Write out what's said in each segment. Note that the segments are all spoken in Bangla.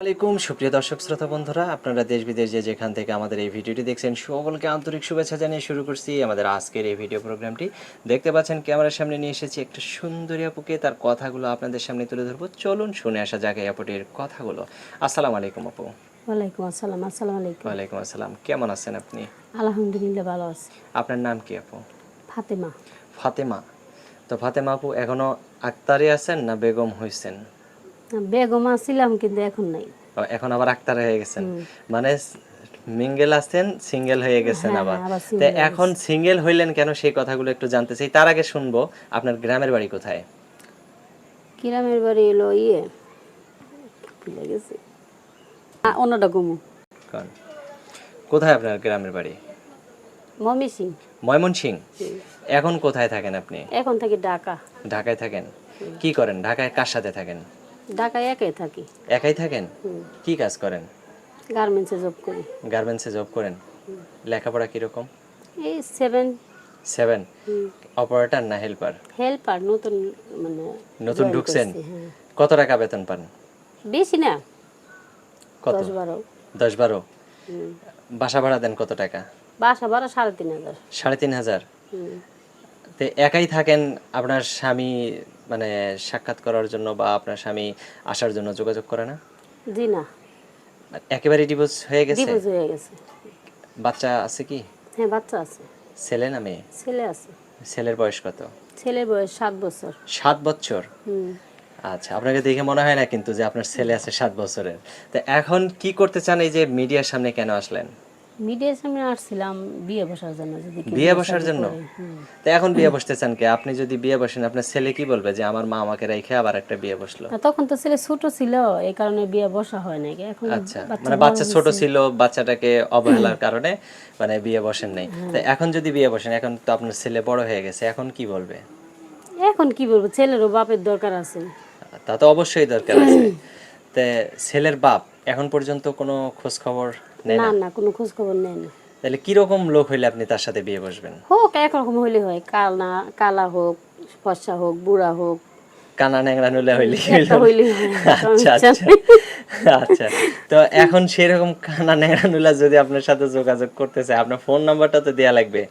আলাইকুম সুপ্রিয় দর্শক শ্রোতা বন্ধুরা, আপনারা দেশ বিদেশ যে যেখান থেকে আমাদের এই ভিডিওটি দেখছেন সকলকে আন্তরিক শুভেচ্ছা জানিয়ে শুরু করছি আমাদের আজকের এই ভিডিও প্রোগ্রামটি। দেখতে পাচ্ছেন ক্যামেরার সামনে নিয়ে এসেছি একটা সুন্দরী আপুকে, তার কথাগুলো আপনাদের সামনে তুলে ধরবো। চলুন শুনে আসা যাক এই আপুটির কথাগুলো। আসসালামু আলাইকুম আপু। ওয়ালাইকুম আসসালাম। আসসালামু আলাইকুম। ওয়ালাইকুম আসসালাম, কেমন আছেন আপনি? আলহামদুলিল্লাহ ভালো আছি। আপনার নাম কি আপু? ফাতেমা। ফাতেমা। তো ফাতেমা আপু এখনো আক্তারে আছেন না বেগম হয়েছেন? বেগম ছিলাম কিন্তু এখন নাই। এখন আবার আক্তার হয়ে গেছেন, মানে মিঙ্গেল আছেন, সিঙ্গেল হয়ে গেছেন হ্যাঁ আবার। হ্যাঁ, আবার তো সিঙ্গেল হয়ে এখন গেছি। সিঙ্গেল হইলেন কেন, সেই কথাগুলো একটু জানতে চাই। তার আগে শুনবো আপনার গ্রামের বাড়ি কোথায়? গ্রামের বাড়ি এলো ভুলে গেছি। অন্যটা গুমু কোন কোথায় আপনার গ্রামের বাড়ি? মমি সিং। ময়মনসিংহ। এখন কোথায় থাকেন আপনি? এখন থাকি ঢাকা। ঢাকায় থাকেন। কি করেন ঢাকায়, কার সাথে থাকেন? ঢাকায় একাই থাকি। একাই থাকেন? কি কাজ করেন? গার্মেন্টসে জব করি। গার্মেন্টসে জব করেন। লেখাপড়া কিরকম? এই 7। 7। অপারেটর না হেল্পার? হেল্পার নতুন, মানে নতুন join ঢুকছেন? করছি, হ্যাঁ। কত টাকা বেতন পান? বেশি না, কত? 10-12। 10-12। বাসা ভাড়া দেন কত টাকা? বাসা ভাড়া 3,500। 3,500। তো একাই থাকেন? আপনার স্বামী মানে সাক্ষাৎ করার জন্য বা আপনার স্বামী আসার জন্য যোগাযোগ করে না? জি না, একেবারে ডিভোর্স হয়ে গেছে? ডিভোর্স হয়ে গেছে। বাচ্চা আছে কি? হ্যাঁ, বাচ্চা আছে। ছেলে না মেয়ে? ছেলে আছে। ছেলের বয়স কত? ছেলের বয়স 7 বছর। 7 বছর? আচ্ছা, আপনাকে দেখে মনে হয় না কিন্তু যে আপনার ছেলে আছে 7 বছরের। তো এখন কি করতে চান, এই যে মিডিয়ার সামনে কেন আসলেন? মিডিয়ার সামনে আসছিলাম বিয়ে বসার জন্য, যদি কেউ বিয়ে বসার শাদী জন্য? করে। তো এখন বিয়ে বসতে চান কে? আপনি যদি বিয়ে বসেন আপনার ছেলে কি বলবে যে আমার মা আমাকে রেখে আবার একটা বিয়ে বসলো? আর তখন তো ছেলে ছোট ছিল, এই কারণে বিয়ে বসা হয় নাই। এখন আচ্ছা, বাচ্চা মানে বড় বাচ্চা ছোট হয়েছে। ছিল, বাচ্চাটাকে অবহেলার কারণে মানে বিয়ে বসেন নাই। তো এখন যদি বিয়ে বসেন, এখন তো আপনার ছেলে বড় হয়ে গেছে, এখন কি বলবে? এখন কি বলবো, ছেলেরও বাপের দরকার আছে। তা তো অবশ্যই দরকার আছে। তে ছেলের বাপ এখন পর্যন্ত কোনো খোঁজ খবর নেয় না না? না, কোনো খোঁজ খবর নেই না। তাহলে কিরকম লোক হইলে আপনি তার সাথে বিয়ে বসবেন? হোক একরকম হইলে হয়, কালা হোক, ফর্সা হোক, বুড়া হোক, কানা ন্যাংরা নুলে হইলে কি একটা হইলো? হইলেই হয়, আচ্ছা সমস্যা আচ্ছা নেই। আচ্ছা। তো এখন সেরকম কানা ন্যাংরা নুলা যদি আপনার সাথে যোগাযোগ করতে চায়, আপনার ফোন নাম্বারটা তো দেয়া লাগবে।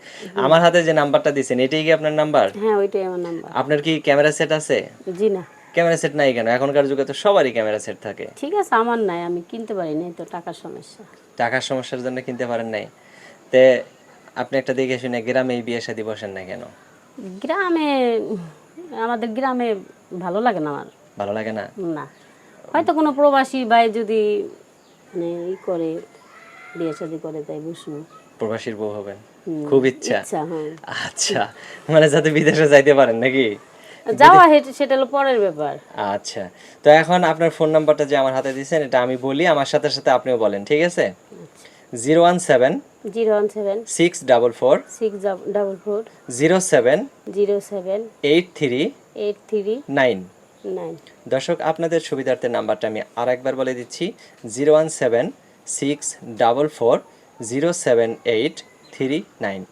আমার হাতে যে নাম্বারটা দিছেন এটাই কি আপনার নাম্বার? হ্যাঁ, ওইটাই আমার নাম্বার। আপনার কি ক্যামেরা সেট আছে? জি না। ক্যামেরা সেট নাই কেন? এখনকার যুগে তো সবারই ক্যামেরা সেট থাকে। ঠিক আছে, আমার নাই, আমি কিনতে পারি নাই তো, টাকার সমস্যা। টাকার সমস্যার জন্য কিনতে পারেন নাই? তে আপনি একটা দেখে শুনে গ্রামে এই বিয়ে শাদী বসেন না কেন? গ্রামে, আমাদের গ্রামে ভালো লাগে না আমার। ভালো লাগে না? না, হয়তো কোনো প্রবাসী ভাই যদি মানে করে, বিয়ে শাদী করে, তাই বুঝবো। প্রবাসীর বউ হবেন খুব ইচ্ছা? ইচ্ছা, হ্যাঁ। আচ্ছা, মানে যাতে বিদেশে যাইতে পারেন নাকি? যাওয়া সেটা হলো পরের ব্যাপার। আচ্ছা, তো এখন আপনার ফোন নাম্বারটা যে আমার হাতে দিয়েছেন এটা আমি বলি, আমার সাথে সাথে আপনিও বলেন, ঠিক আছে? 017 017 644 644 07 07 83 83 9। 9। দর্শক, আপনাদের সুবিধার্থে নাম্বারটা আমি আর একবার বলে দিচ্ছি, 017 644 0783 9।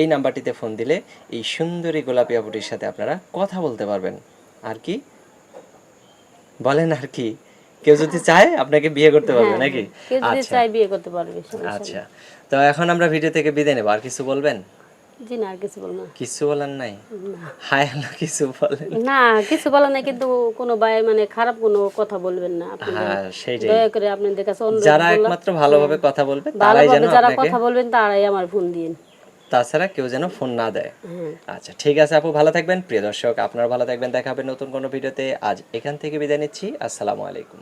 এই নাম্বারটিতে ফোন দিলে এই সুন্দরী গোলাপি আপুটির সাথে আপনারা কথা বলতে পারবেন। আর কি বলেন, আর কি? কেউ যদি চায় আপনাকে বিয়ে করতে পারবে হ্যাঁ নাকি? হ্যাঁ, কেউ যদি আচ্ছা চায় বিয়ে করতে পারবে, সমস্যা আচ্ছা। নেই। তো এখন আমরা ভিডিও থেকে বিদায় নেব, আর কিছু বলবেন? জি না, আর কিছু বলবো না। কিছু বলার নাই? হায় আল্লাহ, কিছু বলেন। না, কিছু বলার নাই, কিন্তু কোনো ভাই মানে খারাপ কোনো কথা বলবেন না আপনাদের। হ্যাঁ, সেইটাই। দয়া করে আপনাদের কাছে অনুরোধ যারা করলাম। একমাত্র ভালোভাবে কথা বলবে তারাই ভালোভাবে যেন যারা আপনাকে, কথা বলবেন তারাই আমার ফোন দিন। তাছাড়া কেউ যেন ফোন না দেয়। আচ্ছা, ঠিক আছে আপু, ভালো থাকবেন। প্রিয় দর্শক, আপনারা ভালো থাকবেন। দেখা হবে নতুন কোনো ভিডিওতে। আজ এখান থেকে বিদায় নিচ্ছি। আসসালামু আলাইকুম।